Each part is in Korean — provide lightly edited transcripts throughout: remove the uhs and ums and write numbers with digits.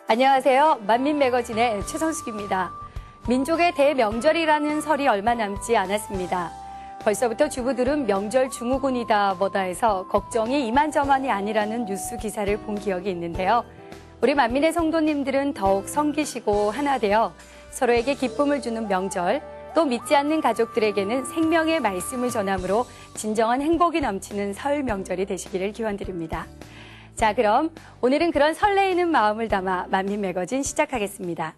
안녕하세요. 만민매거진의 최성숙입니다. 민족의 대명절이라는 설이 얼마 남지 않았습니다. 벌써부터 주부들은 명절 증후군이다 뭐다 해서 걱정이 이만저만이 아니라는 뉴스 기사를 본 기억이 있는데요. 우리 만민의 성도님들은 더욱 성기시고 하나 되어 서로에게 기쁨을 주는 명절, 또 믿지 않는 가족들에게는 생명의 말씀을 전함으로 진정한 행복이 넘치는 설 명절이 되시기를 기원드립니다. 자, 그럼 오늘은 그런 설레이는 마음을 담아 만민매거진 시작하겠습니다.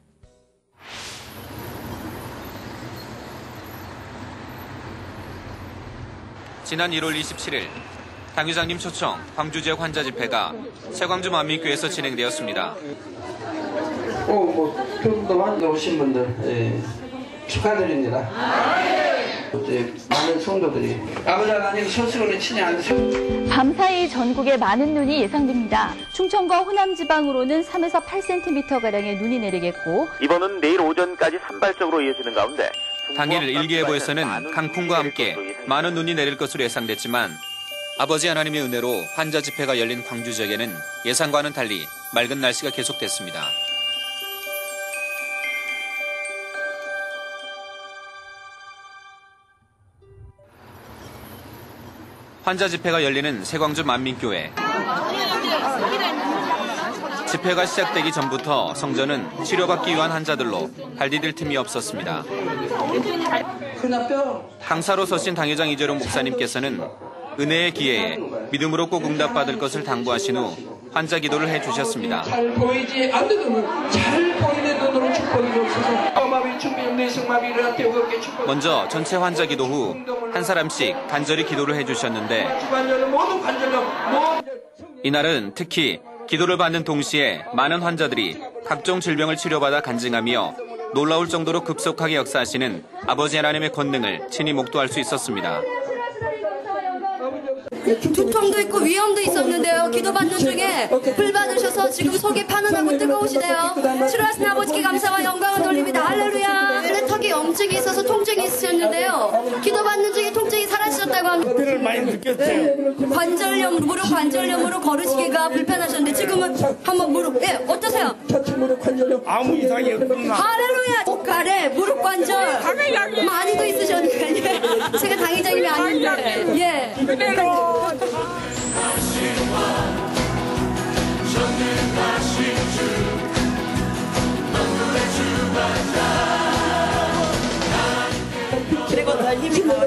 지난 1월 27일 당회장님 초청 광주 지역 환자 집회가 세광주 만민교회에서 진행되었습니다. 그동안 오신 분들 축하드립니다. 많은 성도들이 아버지 하나님 소식으로 친히 앉으시고 밤사이 전국에 많은 눈이 예상됩니다. 충청과 호남 지방으로는 3에서 8cm가량의 눈이 내리겠고 이번은 내일 오전까지 산발적으로 이어지는 가운데 당일 일기예보에서는 강풍과 함께 많은 눈이 내릴 것으로 예상됐지만 아버지 하나님의 은혜로 환자 집회가 열린 광주 지역에는 예상과는 달리 맑은 날씨가 계속됐습니다. 환자 집회가 열리는 세광주 만민교회. 집회가 시작되기 전부터 성전은 치료받기 위한 환자들로 발디딜 틈이 없었습니다. 강사로 서신 당회장 이재룡 목사님께서는 은혜의 기회에 믿음으로 꼭 응답받을 것을 당부하신 후 환자 기도를 해주셨습니다. 잘 보이지 않는 눈을 잘 보이는 눈으로 축복이 주옵소서. 마비 준비 뇌성마비 일어나게 축복. 먼저 전체 환자 기도 후 한 사람씩 간절히 기도를 해주셨는데 이날은 특히 기도를 받는 동시에 많은 환자들이 각종 질병을 치료받아 간증하며 놀라울 정도로 급속하게 역사하시는 아버지 하나님의 권능을 친히 목도할 수 있었습니다. 두통도 있고 위염도 있었는데요. 기도받는 중에 불 받으셔서 지금 속이 편안하고 뜨거우시대요. 치료하신 아버지께 감사와 영광을 돌립니다. 할렐루야. 원래 턱에 염증이 있어서 통증이 있으셨는데요. 기도받는 중에 통증이 사라지셨다고 합니다. 불편을 많이 느꼈어요. 관절염, 무릎 관절염으로 걸으시기가 불편하셨는데 지금은 한번 무릎, 어떠세요? 아무 이상이 없구나. 할렐루야. 목가래, 무릎 관절 많이도 있으셨는데 제가 당회장님이 아닌데 예. 그리고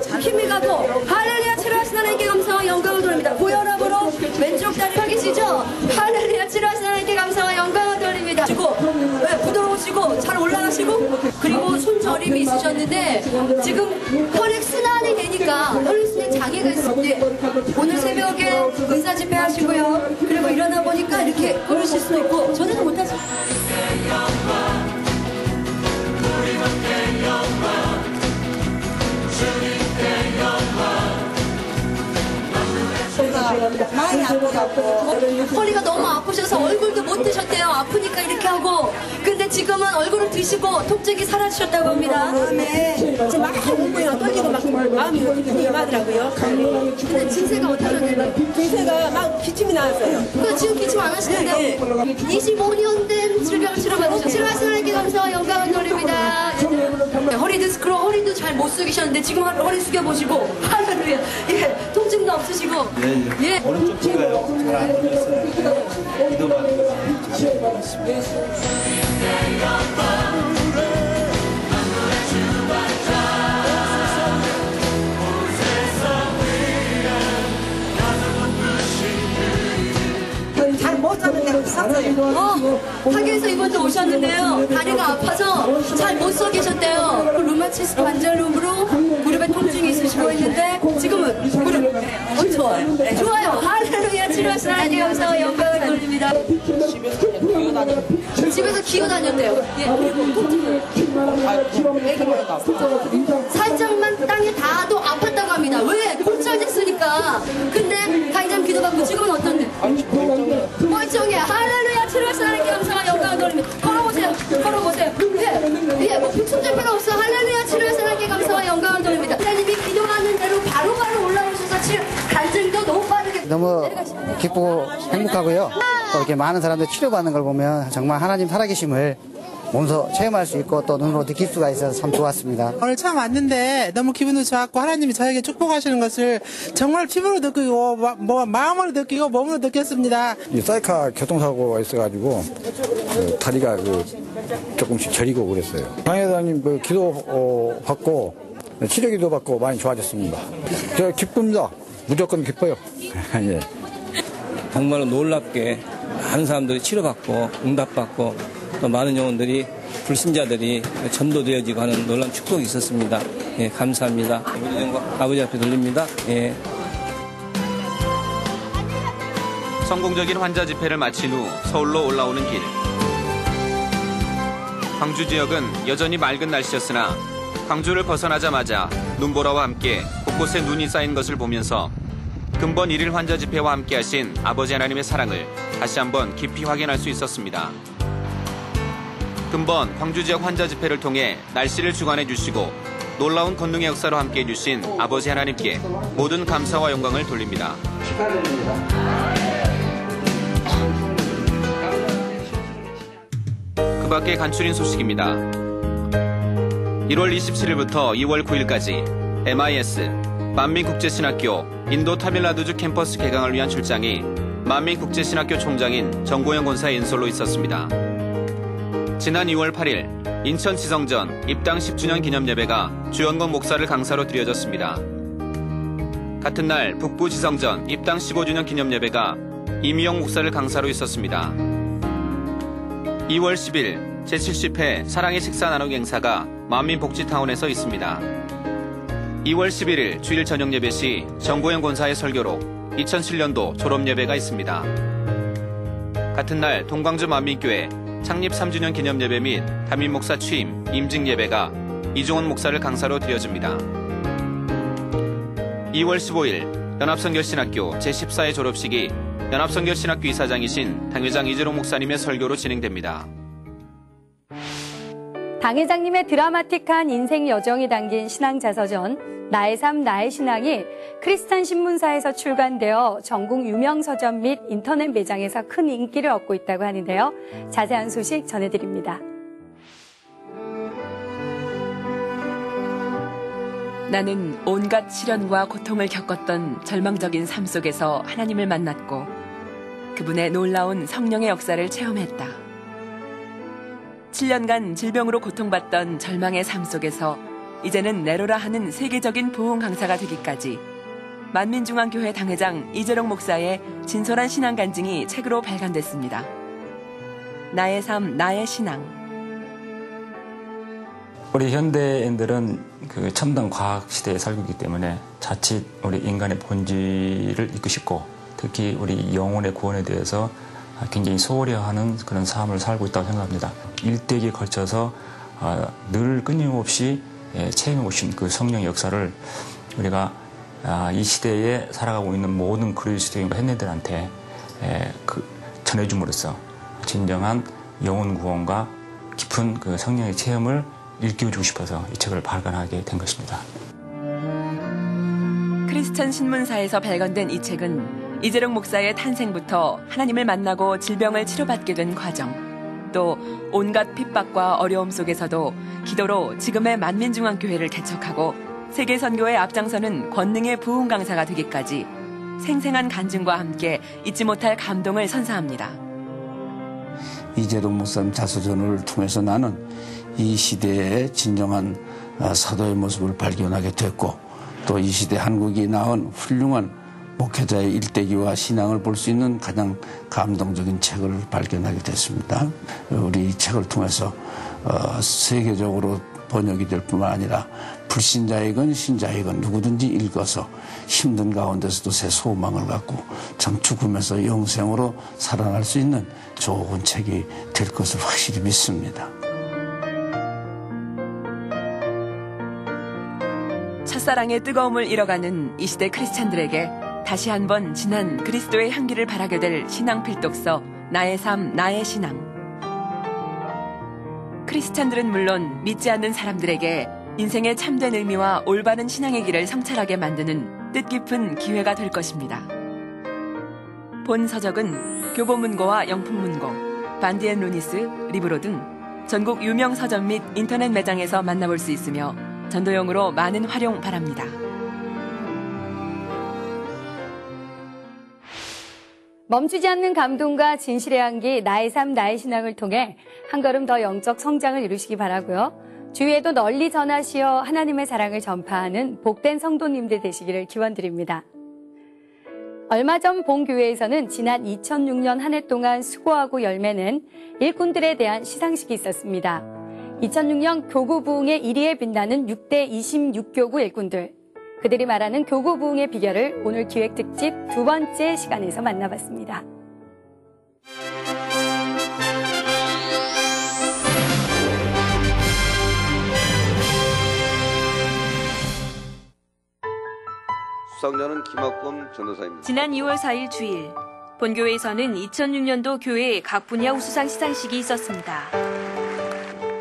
더 힘이 가고 할렐루야. 치료하신 하나님께 감사와 영광을 돌립니다. 고혈압으로 왼쪽 다리 펴기시죠? 할렐루야. 치료하신 하나님께 감사와 영광을 돌립니다. 그리고 부드러우시고 잘 올라가시고 그리고 손저림이 있으셨는데 지금 혈액순환이 되니까 혈액순환 장애가 있었는데 오늘 새벽에 은사 집회 하시고요. 그리고 일어나 보니까 이렇게 걸으실 수도 있고 전에는 못하죠. 많이 아프고 허리가 너무 아프셔서 얼굴도 못 드셨대요. 아프니까 이렇게 하고. 근데 지금은 얼굴을 드시고 통증이 사라지셨다고 합니다. 마음에 막 공부가 떨리고 막 마음이 임하더라고요. 근데 증세가 어떠셨나요? 증세가 막 기침이 나왔어요. 그 지금 기침 안 하시는데 25년 된 질병을 치료받으셨어요. 치료하신 하나님께 감사와 영광을 돌립니다. 허리 디스크로 허리도 잘 못 숙이셨는데 지금 허리 숙여보시고 할렐루야. 예, 통증도 없으시고 예. 오른쪽 귀가요. 잘 안 들렸어요. 기도받는 잘못 자는데 섰어요. 학교에서 이번도 오셨는데요. 다리가 아파서 잘 못 서 계셨대요. 루마티스트 관절염으로 무릎에 통증이 있으시고 있는데 지금은 무릎 좋아요. 네. 좋아요. 할렐루야. 치료하신 하나님께 감사와 영광을 돌립니다. 집에서 기어 다녔대요. 예, 그리고 통증을 살짝만 땅에 닿아도 아팠다고 합니다. 왜? 골절됐으니까. 근데 당장 기도받고 지금은 어떤데? 멀쩡해. 할렐루야. 치료하신 하나님께 감사와 영광을 돌립니다. 걸어보세요. 걸어보세요. 예, 뭐 빅손 필요 없어. 할렐루야. 치료하신 하나님께 감사와 영광을 돌립니다. 하나님이 기도하는 대로 바로바로 올라오셔서 간증도 너무 빠르게. 너무 기쁘고 행복하고요. 또 이렇게 많은 사람들 치료받는 걸 보면 정말 하나님 살아계심을 몸소 체험할 수 있고 또 눈으로 느낄 수가 있어서 참 좋았습니다. 오늘 처음 왔는데 너무 기분도 좋았고 하나님이 저에게 축복하시는 것을 정말 피부로 느끼고 마음으로 느끼고 몸으로 느꼈습니다. 사이카 교통사고가 있어가지고 다리가 조금씩 저리고 그랬어요. 당회장님 기도 받고 치료기도 받고 많이 좋아졌습니다. 저 기쁩니다. 무조건 기뻐요. 예. 정말로 놀랍게 많은 사람들이 치료받고 응답받고 또 많은 영혼들이 불신자들이 전도되어지고 하는 놀라운 축복이 있었습니다. 예, 감사합니다. 우리 영광 아버지 앞에 돌립니다. 예. 성공적인 환자 집회를 마친 후 서울로 올라오는 길. 광주 지역은 여전히 맑은 날씨였으나 광주를 벗어나자마자 눈보라와 함께 곳곳에 눈이 쌓인 것을 보면서 근본 1일 환자 집회와 함께 하신 아버지 하나님의 사랑을 다시 한번 깊이 확인할 수 있었습니다. 근본 광주 지역 환자 집회를 통해 날씨를 주관해 주시고 놀라운 권능의 역사로 함께해 주신 아버지 하나님께 모든 감사와 영광을 돌립니다. 그 밖에 간추린 소식입니다. 1월 27일부터 2월 9일까지 MIS 만민국제신학교 인도 타밀나두주 캠퍼스 개강을 위한 출장이 만민국제신학교 총장인 정고영 권사의 인솔로 있었습니다. 지난 2월 8일 인천지성전 입당 10주년 기념예배가 주연건 목사를 강사로 드려졌습니다. 같은 날 북부지성전 입당 15주년 기념예배가 이미영 목사를 강사로 있었습니다. 2월 10일 제70회 사랑의 식사 나누기 행사가 만민복지타운에서 있습니다. 2월 11일 주일 저녁 예배 시 정고영 권사의 설교로 2007년도 졸업예배가 있습니다. 같은 날 동광주 만민교회 창립 3주년 기념예배 및 담임 목사 취임, 임직 예배가 이종원 목사를 강사로 드려집니다. 2월 15일 연합성결신학교 제14회 졸업식이 연합성결신학교 이사장이신 당회장 이재롱 목사님의 설교로 진행됩니다. 당회장님의 드라마틱한 인생 여정이 담긴 신앙자서전 나의 삶 나의 신앙이 크리스찬 신문사에서 출간되어 전국 유명 서점 및 인터넷 매장에서 큰 인기를 얻고 있다고 하는데요. 자세한 소식 전해드립니다. 나는 온갖 시련과 고통을 겪었던 절망적인 삶 속에서 하나님을 만났고 그분의 놀라운 성령의 역사를 체험했다. 7년간 질병으로 고통받던 절망의 삶 속에서 이제는 내로라 하는 세계적인 부흥 강사가 되기까지 만민중앙교회 당회장 이재롱 목사의 진솔한 신앙 간증이 책으로 발간됐습니다. 나의 삶, 나의 신앙. 우리 현대인들은 그 첨단 과학 시대에 살고 있기 때문에 자칫 우리 인간의 본질을 잊고 싶고 특히 우리 영혼의 구원에 대해서 굉장히 소홀히 하는 그런 삶을 살고 있다고 생각합니다. 일대기에 걸쳐서 늘 끊임없이 체험해 오신 그 성령의 역사를 우리가 이 시대에 살아가고 있는 모든 그리스도인과 햇녀들한테 전해줌으로써 진정한 영혼 구원과 깊은 그 성령의 체험을 일깨워주고 싶어서 이 책을 발간하게 된 것입니다. 크리스천 신문사에서 발간된 이 책은 이재롱 목사의 탄생부터 하나님을 만나고 질병을 치료받게 된 과정, 또 온갖 핍박과 어려움 속에서도 기도로 지금의 만민중앙교회를 개척하고 세계 선교에 앞장서는 권능의 부흥 강사가 되기까지 생생한 간증과 함께 잊지 못할 감동을 선사합니다. 이재롱 목사님 자서전을 통해서 나는 이 시대의 진정한 사도의 모습을 발견하게 됐고 또 이 시대 한국이 낳은 훌륭한 목회자의 일대기와 신앙을 볼 수 있는 가장 감동적인 책을 발견하게 됐습니다. 우리 이 책을 통해서 세계적으로 번역이 될 뿐만 아니라 불신자이건 신자이건 누구든지 읽어서 힘든 가운데서도 새 소망을 갖고 참 죽으면서 영생으로 살아날 수 있는 좋은 책이 될 것을 확실히 믿습니다. 첫사랑의 뜨거움을 잃어가는 이 시대 크리스찬들에게 다시 한번 진한 그리스도의 향기를 바라게 될 신앙 필독서 나의 삶, 나의 신앙. 크리스찬들은 물론 믿지 않는 사람들에게 인생의 참된 의미와 올바른 신앙의 길을 성찰하게 만드는 뜻깊은 기회가 될 것입니다. 본 서적은 교보문고와 영풍문고, 반디앤루니스, 리브로 등 전국 유명 서점 및 인터넷 매장에서 만나볼 수 있으며 전도용으로 많은 활용 바랍니다. 멈추지 않는 감동과 진실의 향기, 나의 삶, 나의 신앙을 통해 한 걸음 더 영적 성장을 이루시기 바라고요. 주위에도 널리 전하시어 하나님의 사랑을 전파하는 복된 성도님들 되시기를 기원드립니다. 얼마 전 본교회에서는 지난 2006년 한 해 동안 수고하고 열매낸 일꾼들에 대한 시상식이 있었습니다. 2006년 교구 부흥의 1위에 빛나는 6대 26교구 일꾼들. 그들이 말하는 교구 부흥의 비결을 오늘 기획 특집 두 번째 시간에서 만나봤습니다. 수상자는 김학범 전도사입니다. 지난 2월 4일 주일, 본교회에서는 2006년도 교회 각 분야 우수상 시상식이 있었습니다.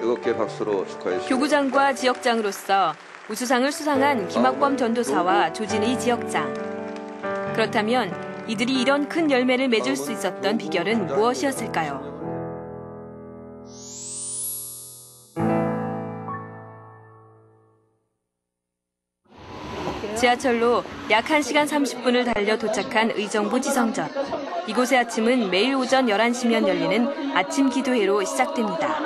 뜨겁게 박수로 축하해 주십시오. 교구장과 지역장으로서 우수상을 수상한 김학범 전도사와 조진의 지역장. 그렇다면 이들이 이런 큰 열매를 맺을 수 있었던 비결은 무엇이었을까요? 지하철로 약 1시간 30분을 달려 도착한 의정부 지성전. 이곳의 아침은 매일 오전 11시면 열리는 아침 기도회로 시작됩니다.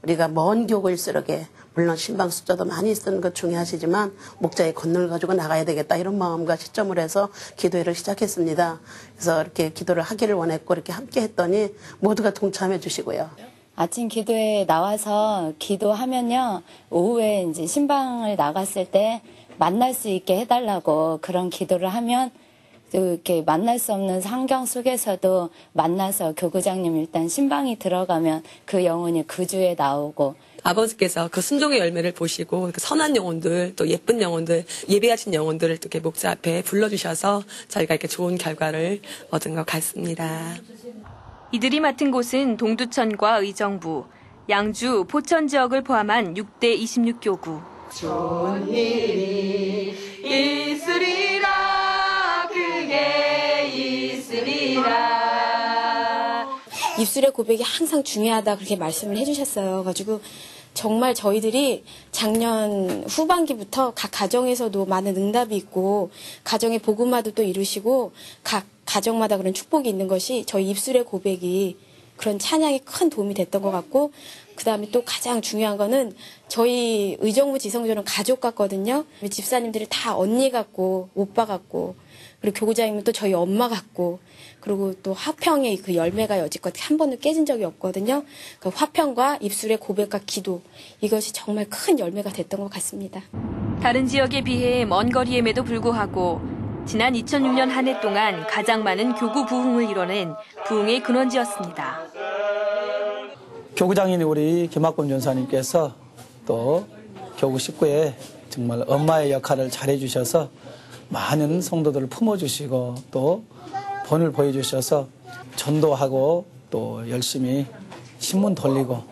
우리가 먼 교구일수록에 물론 신방 숫자도 많이 쓰는 것 중요하시지만 목자의 권능을 가지고 나가야 되겠다 이런 마음과 시점을 해서 기도회를 시작했습니다. 그래서 이렇게 기도를 하기를 원했고 이렇게 함께 했더니 모두가 동참해 주시고요. 아침 기도에 나와서 기도하면요, 오후에 이제 신방을 나갔을 때 만날 수 있게 해달라고 그런 기도를 하면 이렇게 만날 수 없는 환경 속에서도 만나서 교구장님 일단 신방이 들어가면 그 영혼이 그 주에 나오고 아버지께서 그 순종의 열매를 보시고 그 선한 영혼들 또 예쁜 영혼들 예배하신 영혼들을 이렇게 목자 앞에 불러주셔서 저희가 이렇게 좋은 결과를 얻은 것 같습니다. 이들이 맡은 곳은 동두천과 의정부, 양주, 포천 지역을 포함한 6대 26교구. 좋은 일이 있으리라 그게 있으리라. 입술의 고백이 항상 중요하다 그렇게 말씀을 해주셨어요. 가지고 정말 저희들이 작년 후반기부터 각 가정에서도 많은 응답이 있고 가정의 복음화도 또 이루시고 각 가정마다 그런 축복이 있는 것이 저희 입술의 고백이 그런 찬양에 큰 도움이 됐던 것 같고 그다음에 또 가장 중요한 거는 저희 의정부 지성전은 가족 같거든요. 집사님들이 다 언니 같고 오빠 같고 그리고 교구장님은 또 저희 엄마 같고 그리고 또 화평의 그 열매가 여지껏 한 번도 깨진 적이 없거든요. 그 화평과 입술의 고백과 기도 이것이 정말 큰 열매가 됐던 것 같습니다. 다른 지역에 비해 먼 거리임에도 불구하고 지난 2006년 한 해 동안 가장 많은 교구 부흥을 이뤄낸 부흥의 근원지였습니다. 교구장인 우리 김학범 전사님께서 또 교구 식구에 정말 엄마의 역할을 잘해주셔서 많은 성도들을 품어주시고 또 본을 보여주셔서 전도하고 또 열심히 신문 돌리고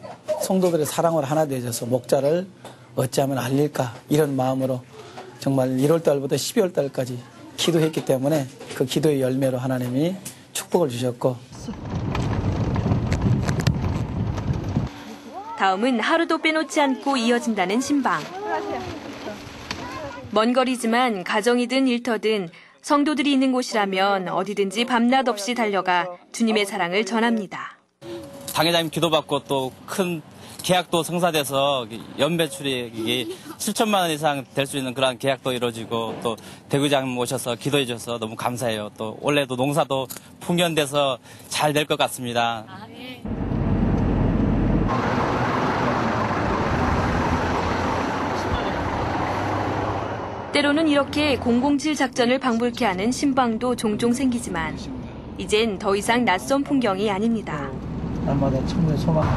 성도들의 사랑을 하나 되셔서 목자를 어찌하면 알릴까 이런 마음으로 정말 1월달부터 12월달까지 기도했기 때문에 그 기도의 열매로 하나님이 축복을 주셨고 다음은 하루도 빼놓지 않고 이어진다는 신방. 먼 거리지만 가정이든 일터든 성도들이 있는 곳이라면 어디든지 밤낮 없이 달려가 주님의 사랑을 전합니다. 당회장님 기도받고 또 큰 계약도 성사돼서 연매출이 이게 7천만 원 이상 될 수 있는 그런 계약도 이루어지고 또 대구장님 오셔서 기도해 주셔서 너무 감사해요. 또 올해도 농사도 풍년돼서 잘 될 것 같습니다. 때로는 이렇게 007 작전을 방불케 하는 신방도 종종 생기지만 이젠 더 이상 낯선 풍경이 아닙니다. 날마다 청년 소망.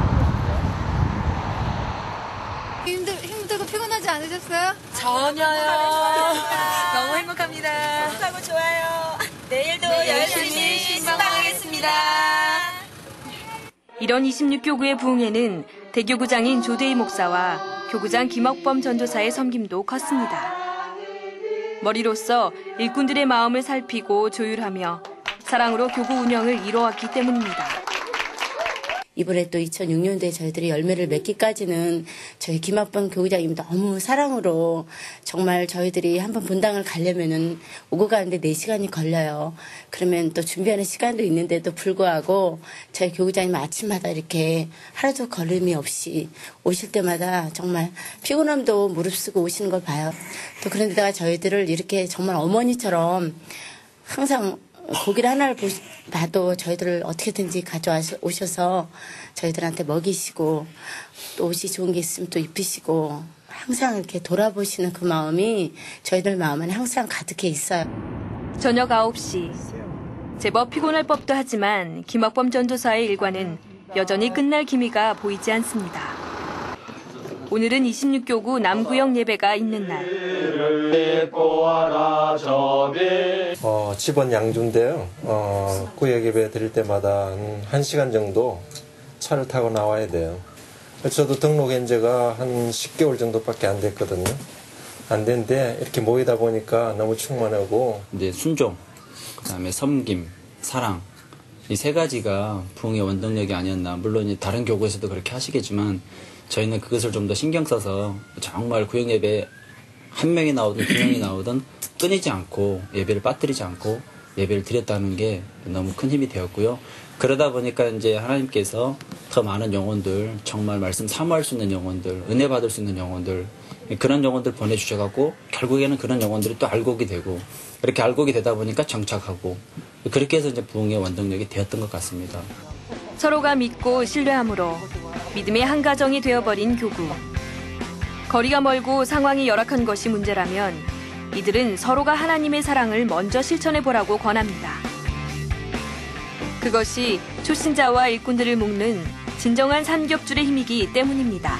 힘들고 피곤하지 않으셨어요? 전혀요. 너무 행복합니다. 행복하고 좋아요. 내일도 열심히 신방하겠습니다. 이런 26교구의 부흥에는 대교구장인 조대희 목사와 교구장 김학범 전도사의 섬김도 컸습니다. 머리로서 일꾼들의 마음을 살피고 조율하며 사랑으로 교구 운영을 이뤄왔기 때문입니다. 이번에 또 2006년도에 저희들이 열매를 맺기까지는 저희 김학범 교구장님 너무 사랑으로 정말 저희들이 한번 본당을 가려면은 오고 가는데 4시간이 걸려요. 그러면 또 준비하는 시간도 있는데도 불구하고 저희 교구장님 아침마다 이렇게 하루도 걸음이 없이 오실 때마다 정말 피곤함도 무릅쓰고 오시는 걸 봐요. 또 그런데다가 저희들을 이렇게 정말 어머니처럼 항상 고기를 하나를 봐도 저희들을 어떻게든지 가져오셔서 저희들한테 먹이시고 또 옷이 좋은 게 있으면 또 입히시고 항상 이렇게 돌아보시는 그 마음이 저희들 마음은 항상 가득해 있어요. 저녁 9시. 제법 피곤할 법도 하지만 김학범 전도사의 일과는 여전히 끝날 기미가 보이지 않습니다. 오늘은 26교구 남구역 예배가 있는 날. 집원 양주인데요. 구역 예배 드릴 때마다 한 1시간 정도 차를 타고 나와야 돼요. 저도 등록한 지가 한 10개월 정도밖에 안 됐거든요. 안 됐는데 이렇게 모이다 보니까 너무 충만하고. 이제 순종, 그다음에 섬김, 사랑 이 세 가지가 부흥의 원동력이 아니었나. 물론 다른 교구에서도 그렇게 하시겠지만 저희는 그것을 좀 더 신경 써서 정말 구역 예배 한 명이 나오든 2명이 나오든 끊이지 않고 예배를 빠뜨리지 않고 예배를 드렸다는 게 너무 큰 힘이 되었고요. 그러다 보니까 이제 하나님께서 더 많은 영혼들, 정말 말씀 사모할 수 있는 영혼들, 은혜 받을 수 있는 영혼들, 그런 영혼들 보내주셔갖고 결국에는 그런 영혼들이 또 알곡이 되고 그렇게 알곡이 되다 보니까 정착하고 그렇게 해서 이제 부흥의 원동력이 되었던 것 같습니다. 서로가 믿고 신뢰함으로 믿음의 한 가정이 되어버린 교구. 거리가 멀고 상황이 열악한 것이 문제라면 이들은 서로가 하나님의 사랑을 먼저 실천해보라고 권합니다. 그것이 초신자와 일꾼들을 묶는 진정한 삼겹줄의 힘이기 때문입니다.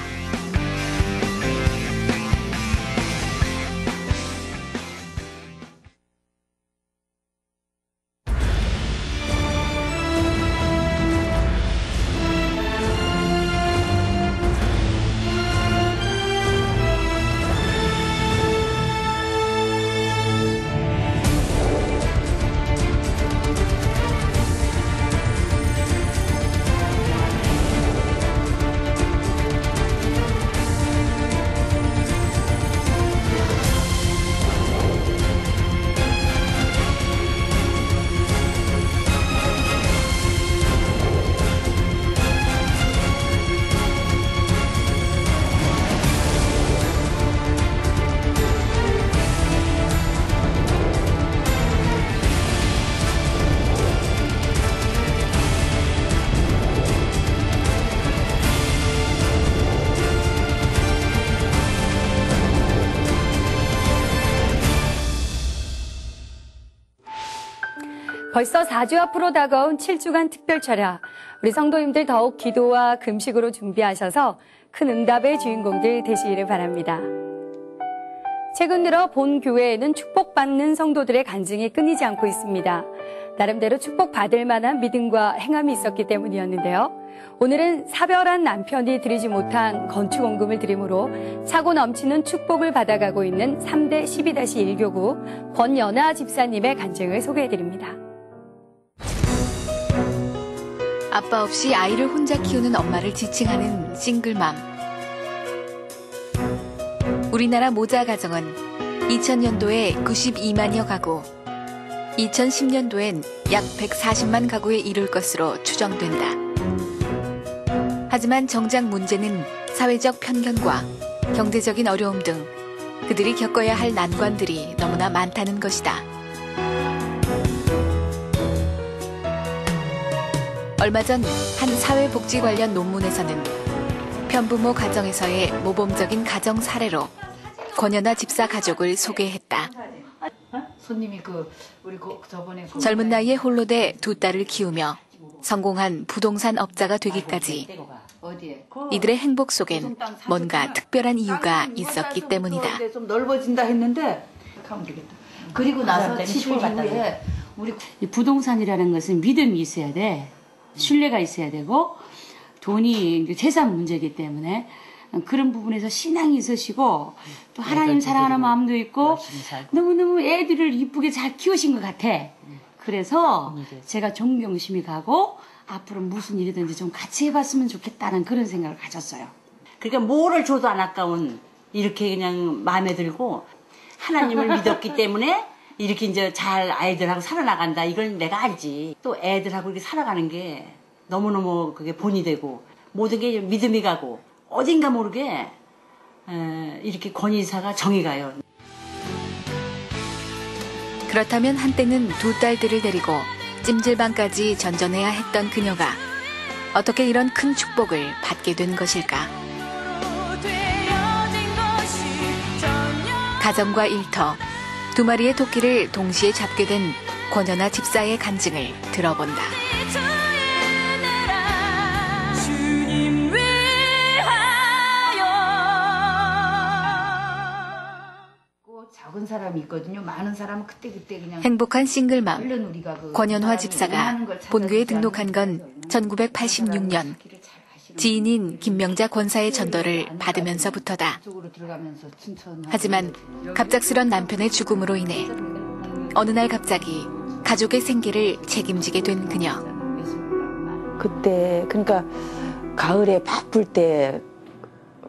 벌써 4주 앞으로 다가온 7주간 특별철야. 우리 성도님들 더욱 기도와 금식으로 준비하셔서 큰 응답의 주인공들 되시기를 바랍니다. 최근 들어 본 교회에는 축복받는 성도들의 간증이 끊이지 않고 있습니다. 나름대로 축복받을 만한 믿음과 행함이 있었기 때문이었는데요. 오늘은 사별한 남편이 드리지 못한 건축원금을 드림으로 차고 넘치는 축복을 받아가고 있는 3대 12-1교구 권연아 집사님의 간증을 소개해드립니다. 아빠 없이 아이를 혼자 키우는 엄마를 지칭하는 싱글맘. 우리나라 모자 가정은 2000년도에 92만여 가구, 2010년도엔 약 140만 가구에 이를 것으로 추정된다. 하지만 정작 문제는 사회적 편견과 경제적인 어려움 등 그들이 겪어야 할 난관들이 너무나 많다는 것이다. 얼마 전 한 사회복지 관련 논문에서는 편부모 가정에서의 모범적인 가정 사례로 권연아 집사 가족을 소개했다. 손님이 우리 저번에 젊은 나이에 홀로 돼 두 딸을 키우며 성공한 부동산 업자가 되기까지 이들의 행복 속엔 뭔가 특별한 이유가 있었기 때문이다. 좀 넓어진다 했는데 가면 되겠다. 그리고 나서 70 이후에 우리 부동산이라는 것은 믿음이 있어야 돼. 신뢰가 있어야 되고 돈이 재산 문제이기 때문에 그런 부분에서 신앙이 있으시고 또 하나님 사랑하는 마음도 있고 너무너무 애들을 이쁘게 잘 키우신 것 같아. 그래서 제가 존경심이 가고 앞으로 무슨 일이든지 좀 같이 해봤으면 좋겠다는 그런 생각을 가졌어요. 그러니까 뭐를 줘도 안 아까운 이렇게 그냥 마음에 들고 하나님을 믿었기 때문에 이렇게 이제 잘 아이들하고 살아나간다. 이걸 내가 알지. 또 애들하고 이렇게 살아가는 게 너무너무 그게 본이 되고 모든 게 믿음이 가고 어딘가 모르게 이렇게 권위사가 정이 가요. 그렇다면 한때는 두 딸들을 데리고 찜질방까지 전전해야 했던 그녀가 어떻게 이런 큰 축복을 받게 된 것일까? 가정과 일터, 두 마리의 토끼를 동시에 잡게 된 권연아 집사의 간증을 들어본다. 적은 사람이 있거든요. 많은 사람은 그때 그냥 행복한 싱글맘 권연화 집사가 본교에 등록한 건 1986년 지인인 김명자 권사의 전도를 받으면서부터다. 하지만 갑작스런 남편의 죽음으로 인해 어느 날 갑자기 가족의 생계를 책임지게 된 그녀. 그때 그러니까 가을에 바쁠 때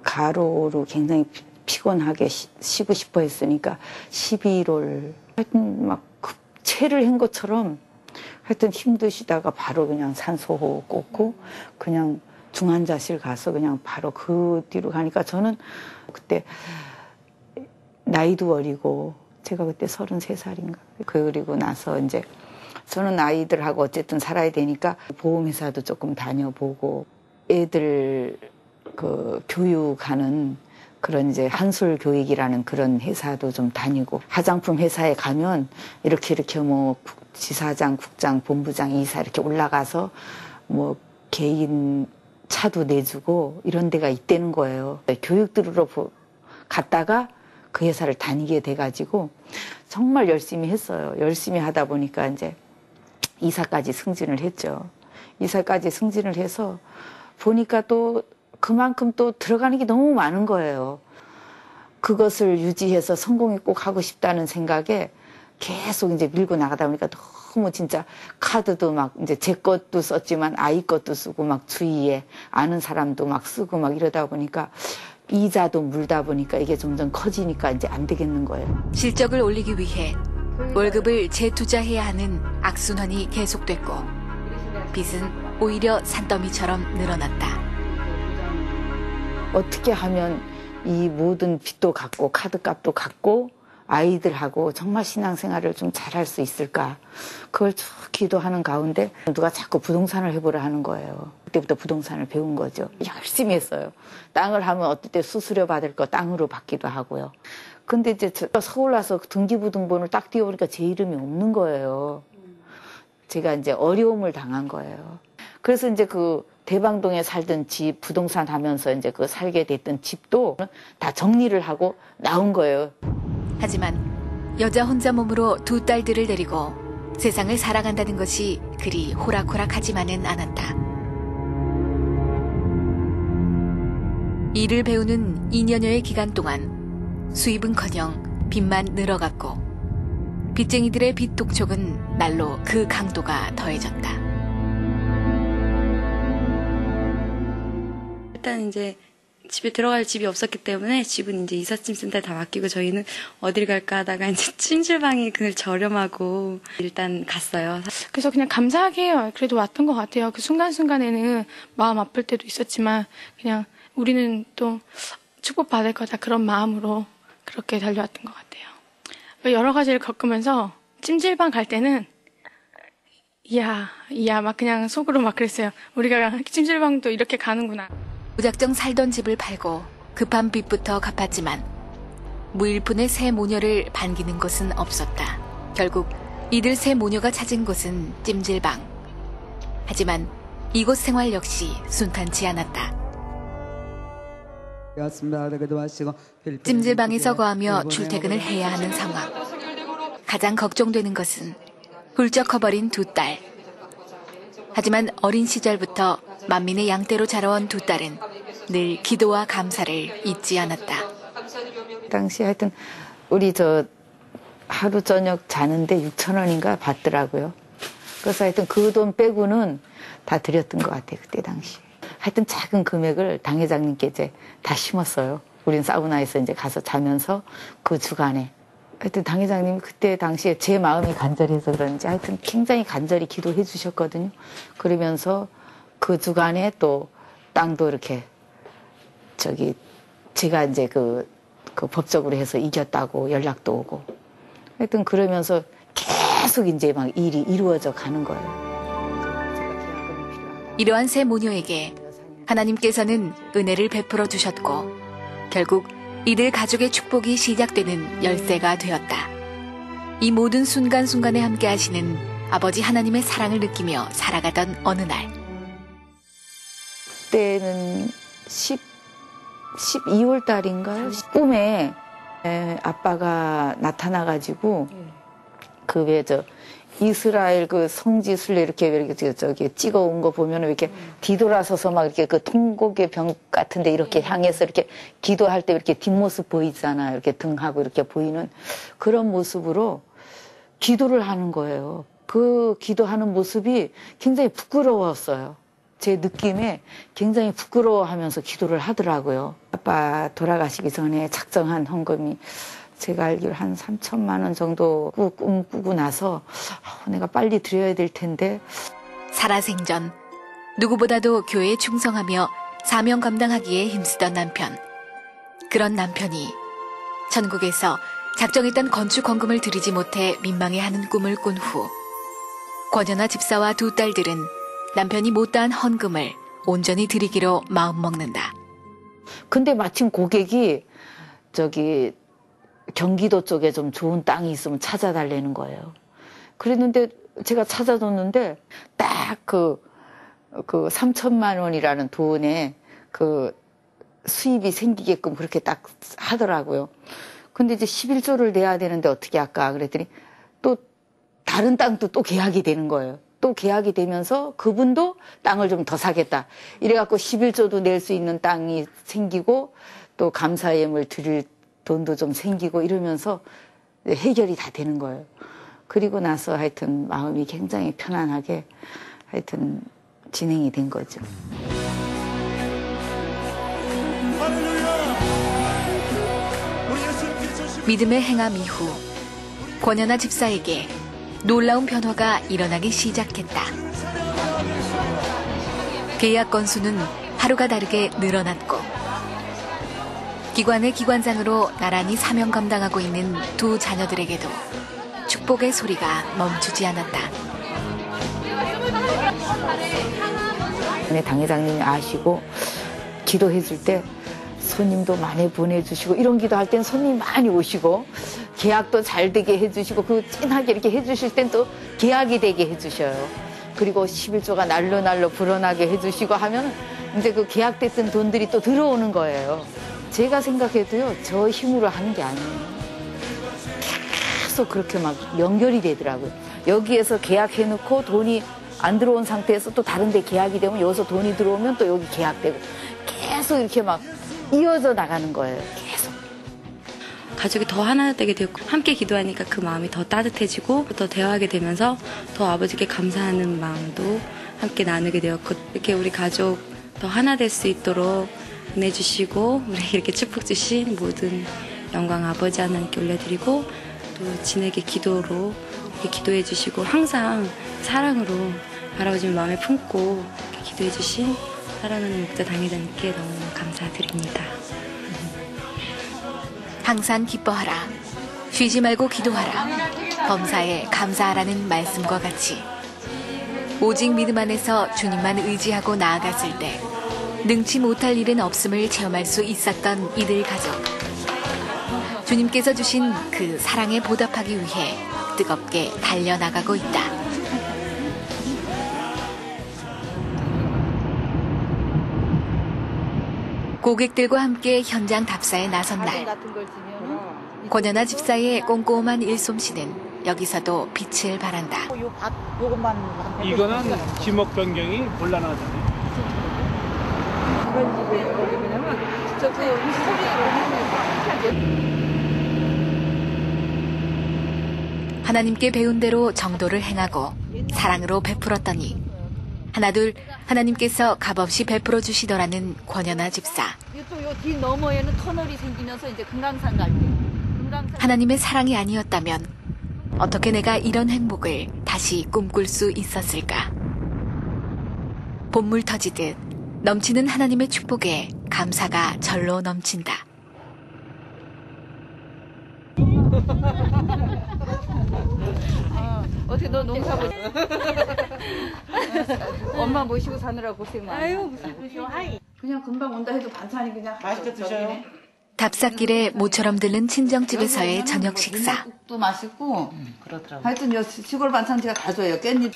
가로로 굉장히 피곤하게 쉬고 싶어 했으니까 12월 하여튼 막 체를 한 것처럼 하여튼 힘드시다가 바로 그냥 산소호흡 꽂고 그냥 중환자실 가서 그냥 바로 그 뒤로 가니까 저는 그때 나이도 어리고 제가 그때 33살인가 그리고 나서 이제 저는 아이들하고 어쨌든 살아야 되니까 보험회사도 조금 다녀보고 애들 그 교육하는 그런 이제 한솔교육이라는 그런 회사도 좀 다니고 화장품 회사에 가면 이렇게 뭐 지사장, 국장, 본부장, 이사 이렇게 올라가서 뭐 개인 차도 내주고 이런 데가 있다는 거예요. 교육 들으러 갔다가 그 회사를 다니게 돼가지고 정말 열심히 했어요. 열심히 하다 보니까 이제 이사까지 승진을 했죠. 이사까지 승진을 해서 보니까 또 그만큼 또 들어가는 게 너무 많은 거예요. 그것을 유지해서 성공이 꼭 하고 싶다는 생각에 계속 이제 밀고 나가다 보니까 너무 진짜 카드도 막 이제 제 것도 썼지만 아이 것도 쓰고 막 주위에 아는 사람도 막 쓰고 막 이러다 보니까 이자도 물다 보니까 이게 점점 커지니까 이제 안 되겠는 거예요. 실적을 올리기 위해 월급을 재투자해야 하는 악순환이 계속됐고 빚은 오히려 산더미처럼 늘어났다. 어떻게 하면 이 모든 빚도 갚고 카드값도 갚고 아이들하고 정말 신앙생활을 좀 잘할 수 있을까. 그걸 쭉 기도하는 가운데 누가 자꾸 부동산을 해보라 하는 거예요. 그때부터 부동산을 배운 거죠. 열심히 했어요. 땅을 하면 어떨 때 수수료 받을 거 땅으로 받기도 하고요. 근데 이제 서울 와서 등기부등본을 딱 띄워보니까 제 이름이 없는 거예요. 제가 이제 어려움을 당한 거예요. 그래서 이제 그 대방동에 살던 집, 부동산 하면서 이제 그 살게 됐던 집도 다 정리를 하고 나온 거예요. 하지만 여자 혼자 몸으로 두 딸들을 데리고 세상을 살아간다는 것이 그리 호락호락하지만은 않았다. 일을 배우는 2년여의 기간 동안 수입은커녕 빚만 늘어갔고 빚쟁이들의 빚 독촉은 날로 그 강도가 더해졌다. 일단 이제 집에 들어갈 집이 없었기 때문에 집은 이제 이삿짐 센터에 다 맡기고 저희는 어딜 갈까 하다가 이제 찜질방이 그늘 저렴하고 일단 갔어요. 그래서 그냥 감사하게 그래도 왔던 것 같아요. 그 순간순간에는 마음 아플 때도 있었지만 그냥 우리는 또 축복받을 거다 그런 마음으로 그렇게 달려왔던 것 같아요. 여러 가지를 겪으면서 찜질방 갈 때는 이야 막 그냥 속으로 막 그랬어요. 우리가 찜질방도 이렇게 가는구나. 무작정 살던 집을 팔고 급한 빚부터 갚았지만 무일푼의 새 모녀를 반기는 곳은 없었다. 결국 이들 새 모녀가 찾은 곳은 찜질방. 하지만 이곳 생활 역시 순탄치 않았다. 찜질방에서 거하며 출퇴근을 해야 하는 상황. 가장 걱정되는 것은 훌쩍 커버린 두 딸. 하지만 어린 시절부터 만민의 양떼로 자라온 두 딸은 늘 기도와 감사를 잊지 않았다. 당시 하여튼 우리 하루 저녁 자는데 6,000원인가 받더라고요. 그래서 하여튼 그 돈 빼고는 다 드렸던 것 같아요. 그때 당시. 하여튼 작은 금액을 당 회장님께 이제 다 심었어요. 우린 사우나에서 이제 가서 자면서 그 주간에. 하여튼 당 회장님이 그때 당시에 제 마음이 간절해서 그런지 하여튼 굉장히 간절히 기도해 주셨거든요. 그러면서 그 주간에 또 땅도 이렇게 제가 이제 그 법적으로 해서 이겼다고 연락도 오고. 하여튼 그러면서 계속 이제 막 일이 이루어져 가는 거예요. 이러한 세 모녀에게 하나님께서는 은혜를 베풀어 주셨고 결국 이들 가족의 축복이 시작되는 열쇠가 되었다. 이 모든 순간순간에 함께 하시는 아버지 하나님의 사랑을 느끼며 살아가던 어느 날. 그때는 12월 달인가요? 꿈에 아빠가 나타나가지고 이스라엘 그 성지 순례 이렇게 찍어온 거 보면 이렇게 뒤돌아서서 막 이렇게 그 통곡의 병 같은데 이렇게 향해서 이렇게 기도할 때 이렇게 뒷모습 보이잖아요. 이렇게 등하고 이렇게 보이는 그런 모습으로 기도를 하는 거예요. 그 기도하는 모습이 굉장히 부끄러웠어요. 제 느낌에 굉장히 부끄러워하면서 기도를 하더라고요. 아빠 돌아가시기 전에 작정한 헌금이 제가 알기로 한 3천만 원 정도 꾸고 나서 내가 빨리 드려야 될 텐데. 살아생전 누구보다도 교회에 충성하며 사명 감당하기에 힘쓰던 남편. 그런 남편이 천국에서 작정했던 건축 헌금을 드리지 못해 민망해하는 꿈을 꾼 후 권연아 집사와 두 딸들은 남편이 못다한 헌금을 온전히 드리기로 마음먹는다. 근데 마침 고객이 경기도 쪽에 좀 좋은 땅이 있으면 찾아달라는 거예요. 그랬는데 제가 찾아줬는데 딱 그 3천만 원이라는 돈에 그 수입이 생기게끔 그렇게 딱 하더라고요. 근데 이제 11조를 내야 되는데 어떻게 할까 그랬더니 또 다른 땅도 또 계약이 되는 거예요. 또 계약이 되면서 그분도 땅을 좀 더 사겠다. 이래갖고 11조도 낼 수 있는 땅이 생기고 또 감사예물 드릴 돈도 좀 생기고 이러면서 해결이 다 되는 거예요. 그리고 나서 하여튼 마음이 굉장히 편안하게 하여튼 진행이 된 거죠. 믿음의 행함 이후 권연아 집사에게 놀라운 변화가 일어나기 시작했다. 계약 건수는 하루가 다르게 늘어났고 기관의 기관장으로 나란히 사명 감당하고 있는 두 자녀들에게도 축복의 소리가 멈추지 않았다. 당 회장님이 아시고 기도해 줄 때 손님도 많이 보내주시고 이런 기도할 땐 손님 많이 오시고 계약도 잘 되게 해주시고 그 찐하게 이렇게 해주실 땐 또 계약이 되게 해주셔요. 그리고 11조가 날로 불어나게 해주시고 하면 이제 그 계약됐던 돈들이 또 들어오는 거예요. 제가 생각해도요, 저 힘으로 하는 게 아니에요. 계속 그렇게 막 연결이 되더라고요. 여기에서 계약해놓고 돈이 안 들어온 상태에서 또 다른 데 계약이 되면 여기서 돈이 들어오면 또 여기 계약되고 계속 이렇게 막 이어져 나가는 거예요. 계속. 가족이 더 하나 되게 되고 함께 기도하니까 그 마음이 더 따뜻해지고 더 대화하게 되면서 더 아버지께 감사하는 마음도 함께 나누게 되었고 이렇게 우리 가족 더 하나 될 수 있도록 은혜 주시고 우리에게 이렇게 축복 주신 모든 영광 아버지 하나님께 올려드리고 또 진에게 기도로 이렇게 기도해 주시고 항상 사랑으로 할아버지 마음에 품고 기도해 주신 사랑하는 목자 당회장님께 너무 감사드립니다. 항상 기뻐하라. 쉬지 말고 기도하라. 범사에 감사하라는 말씀과 같이 오직 믿음 안에서 주님만 의지하고 나아갔을 때 능치 못할 일은 없음을 체험할 수 있었던 이들 가족. 주님께서 주신 그 사랑에 보답하기 위해 뜨겁게 달려나가고 있다. 고객들과 함께 현장 답사에 나선 날. 권연아 집사의 꼼꼼한 일솜씨는 여기서도 빛을 발한다. 이거는 지목 변경이 곤란하잖아요. 그런 집에 거기 뭐냐면 진짜 그 하나님께 배운 대로 정도를 행하고 사랑으로 베풀었더니 하나둘 하나님께서 값없이 베풀어 주시더라는 권연아 집사. 또 요 뒤 너머에는 터널이 생기면서 이제 금강산 갈 때. 하나님의 사랑이 아니었다면 어떻게 내가 이런 행복을 다시 꿈꿀 수 있었을까? 봇물 터지듯 넘치는 하나님의 축복에 감사가 절로 넘친다. 어떻게 너 농사 보시 엄마 모시고 사느라 고생 많아. 아유 무슨 그냥 금방 온다 해도 반찬이 그냥 맛있게 드셔요. 답사길에 모처럼 들른 친정집에서의 저녁 식사. 또 맛있고 그렇더라고. 하여튼 요 시골 반찬지가 다 줘요. 깻잎.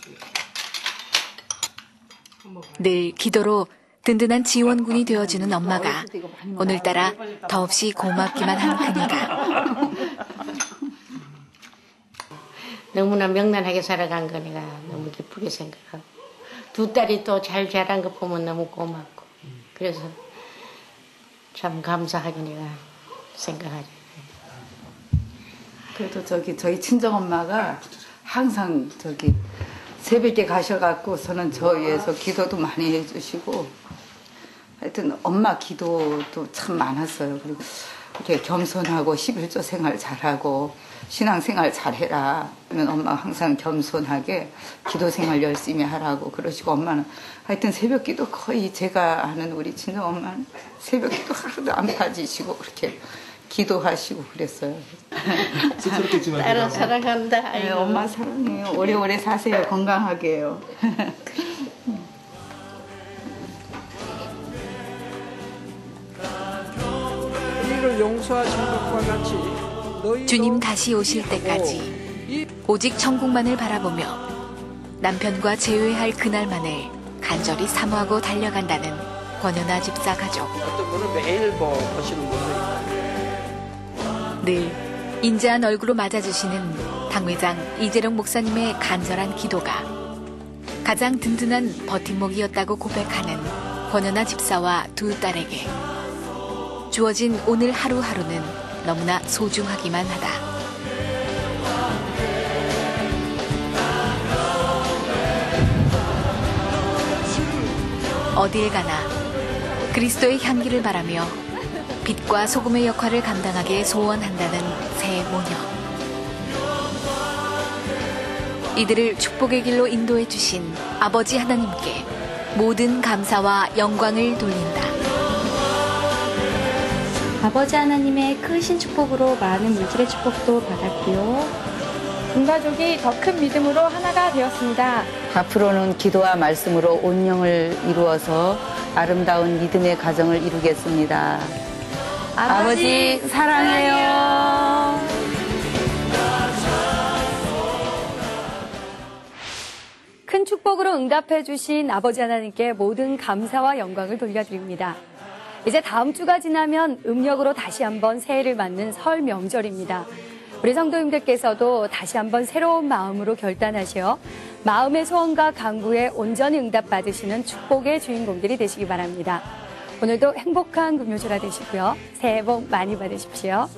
늘 기도로 든든한 지원군이 되어주는 엄마가 오늘따라 더없이 고맙기만 한 그녀다. 너무나 명란하게 살아간 거 내가 너무 기쁘게 생각하고 두 딸이 또 잘 자란 거 보면 너무 고맙고 그래서 참 감사하게 내가 생각하죠. 그래도 저희 친정엄마가 항상 새벽에 가셔갖고서는 저 위해서 기도도 많이 해주시고 하여튼 엄마 기도도 참 많았어요. 그리고 이렇게 겸손하고 11조 생활 잘하고 신앙생활 잘해라. 그러면 엄마가 항상 겸손하게 기도생활 열심히 하라고 그러시고 엄마는 하여튼 새벽기도 거의 제가 아는 우리 친정엄마는 새벽기도 하루도 안 빠지시고 그렇게 기도하시고 그랬어요. 딸을 사랑한다. 네, 엄마 사랑해요. 오래오래 사세요. 건강하게요. 이를 용서하신 것과 같이 주님 다시 오실 때까지 오직 천국만을 바라보며 남편과 재회할 그날만을 간절히 사모하고 달려간다는 권연아 집사 가족. 어떤 분은 매일 보시는 분도 있고. 늘 인자한 얼굴로 맞아주시는 당회장 이재령 목사님의 간절한 기도가 가장 든든한 버팀목이었다고 고백하는 권연아 집사와 두 딸에게 주어진 오늘 하루하루는 너무나 소중하기만 하다. 어딜 가나 그리스도의 향기를 바라며 빛과 소금의 역할을 감당하게 소원한다는 새 모녀. 이들을 축복의 길로 인도해 주신 아버지 하나님께 모든 감사와 영광을 돌린다. 아버지 하나님의 크신 축복으로 많은 물질의 축복도 받았고요. 온 가족이 더 큰 믿음으로 하나가 되었습니다. 앞으로는 기도와 말씀으로 온 영을 이루어서 아름다운 믿음의 가정을 이루겠습니다. 아버지 사랑해요. 큰 축복으로 응답해 주신 아버지 하나님께 모든 감사와 영광을 돌려드립니다. 이제 다음 주가 지나면 음력으로 다시 한번 새해를 맞는 설 명절입니다. 우리 성도님들께서도 다시 한번 새로운 마음으로 결단하시어 마음의 소원과 간구에 온전히 응답받으시는 축복의 주인공들이 되시기 바랍니다. 오늘도 행복한 금요주라 되시고요. 새해 복 많이 받으십시오.